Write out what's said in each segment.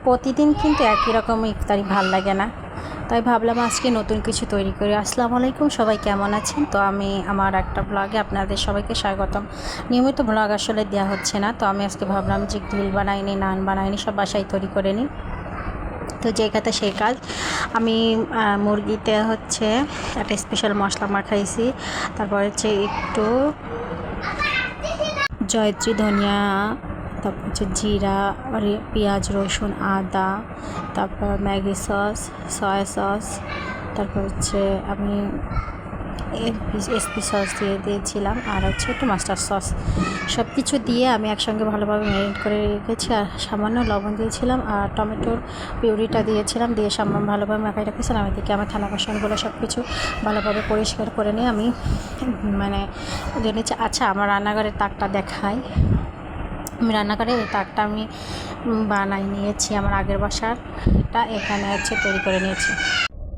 প্রতিদিন কিন্তু একই রকম ইফতারি ভাল লাগে না, তাই ভাবলাম আজকে নতুন কিছু তৈরি করি। আসসালামু আলাইকুম, সবাই কেমন আছেন? তো আমি আমার একটা ব্লগে আপনাদের সবাইকে স্বাগতম। নিয়মিত ব্লগ আসলে দেওয়া হচ্ছে না, তো আমি আজকে ভাবলাম যে গ্রিল বানাইনি, নান বানাইনি, সব বাসায় তৈরি করে নিই। তো যে কথা সেই কাজ। আমি মুরগিতে হচ্ছে একটা স্পেশাল মশলা মাখাইছি, তারপর হচ্ছে একটু জয়ত্রী ধনিয়া, তারপর হচ্ছে জিরা, পেঁয়াজ, রসুন, আদা, তারপর ম্যাগি সস, সয়া সস, তারপর হচ্ছে আমি এসপি সস দিয়েছিলাম, আর হচ্ছে একটু মাস্টার্ড সস। সব কিছু দিয়ে আমি একসঙ্গে ভালোভাবে ম্যারিনেট করে রেখেছি, আর সামান্য লবণ দিয়েছিলাম, আর টমেটোর পিউরিটা দিয়েছিলাম, দিয়ে সামান্য ভালোভাবে মাখাই রেখেছিলাম। এদিকে আমার থালা বাসনগুলো সব কিছু ভালোভাবে পরিষ্কার করে নিয়ে আমি জেনেছি। আচ্ছা, আমার রান্নাঘরের তাকটা দেখাই। আমি রান্নাঘরে এই তাকটা আমি বানাই নিয়েছি, আমার আগের বাসারটা এখানে হচ্ছে তৈরি করে নিয়েছি।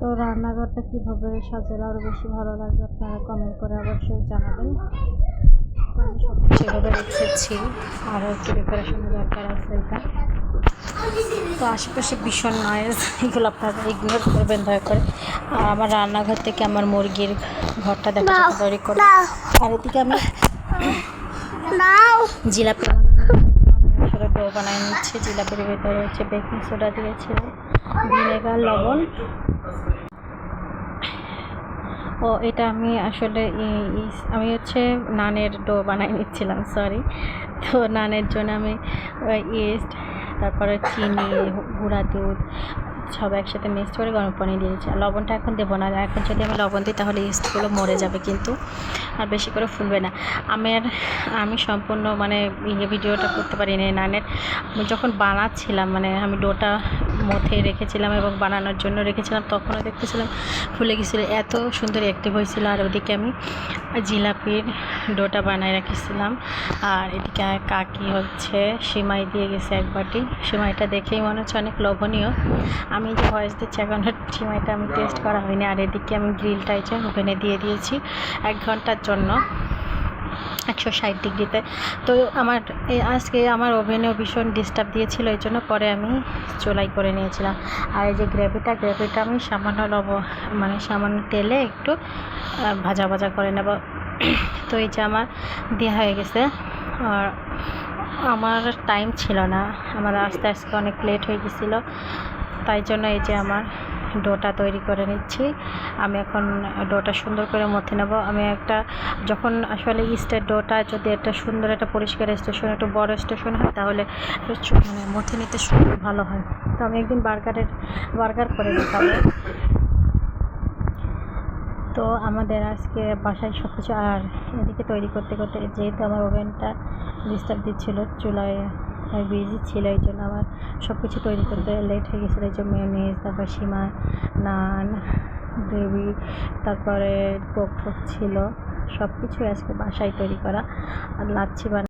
তো রান্নাঘরটা কীভাবে সাজালে আরও বেশি ভালো লাগবে আপনারা কমেন্ট করে অবশ্যই জানাবেন। আমি সব কিছু এভাবে রেখেছি, আরও একটু ডেকোরেশনের দরকার আছে এটা। তো আশেপাশে ভীষণ নয়েজ, এগুলো আপনারা ইগনোর করবেন দয়া করে। আর আমার রান্নাঘর থেকে আমার মুরগির ঘরটা দেখা তৈরি করে। আর এদিকে আমি জিলাপি আসলে ডো বানাই নিচ্ছে। জিলাপির ভেতরে হচ্ছে বেকিং সোডা দিয়েছিলাম, ভিনেগার, লবণ। ও এটা আমি আসলে আমি হচ্ছে নানের ডো বানাই নিচ্ছিলাম, সরি। তো নানের জন্য আমি ইস্ট, তারপরে চিনি, গুঁড়া দুধ সব একসাথে মিক্সড করে গরম পানি দিয়েছি। আর লবণটা এখন দেবো না, এখন যদি আমি লবণ দিই তাহলে ইস্টগুলো মরে যাবে, কিন্তু আর বেশি করে ফুলবে না। আমি সম্পূর্ণ ভিডিওটা করতে পারিনি নানের। আমি যখন বানাচ্ছিলাম আমি ডোটা মথে রেখেছিলাম এবং বানানোর জন্য রেখেছিলাম, তখনও দেখতেছিলাম ফুলে গেছিলো, এত সুন্দর অ্যাক্টিভ হয়েছিল। আর ওদিকে আমি জিলাপির ডোটা বানায় রেখেছিলাম। আর এদিকে কাকি হচ্ছে সিমাই দিয়ে গেছে এক বাটি। সিমাইটা দেখেই মনে হচ্ছে অনেক লোভনীয়। আমি যে ভয়েস দিচ্ছি এখন সিমাইটা আমি টেস্ট করা হয়নি। আর এদিকে আমি গ্রিলটা ওভেনে দিয়ে দিয়েছি 1 ঘন্টার জন্য 160 ডিগ্রিতে। তো আজকে আমার ওভেনেও ভীষণ ডিস্টার্ব দিয়েছিল, এই জন্য পরে আমি চুলাই করে নিয়েছিলাম। আর এই যে গ্রেভিটা আমি সামান্য সামান্য তেলে একটু ভাজা ভাজা করে নেব। তো এই যে আমার দেওয়া হয়ে গেছে। আর আমার টাইম ছিল না, আমার আস্তে আস্তে অনেক লেট হয়ে গেছিলো, তাই জন্য এই যে আমার ডোটা তৈরি করে নিচ্ছি। আমি এখন ডোটা সুন্দর করে মথে নেব। আমি যখন আসলে ইস্টের ডোটা যদি একটা সুন্দর একটা পরিষ্কার স্টেশন, একটু বড় স্টেশন হয়, তাহলে মথে নিতে সুন্দর ভালো হয়। তো আমি একদিন বার্গার করে দেখাবো। তো আমাদের আজকে বাসায় সব কিছু। আর এদিকে তৈরি করতে করতে যেহেতু আমার ওভেনটা ডিস্টার্ব দিচ্ছিল, চুলায় বিজি ছিল, এই জন্য আমার সব কিছু তৈরি করতে লেট হয়ে গেছিলো। এই যে মেয়োনিজ, তারপর সিমাই, নান, গ্রেভি, তারপরে কোক ছিল, সব কিছু আজকে বাসায় তৈরি করা। আর লাচ্ছি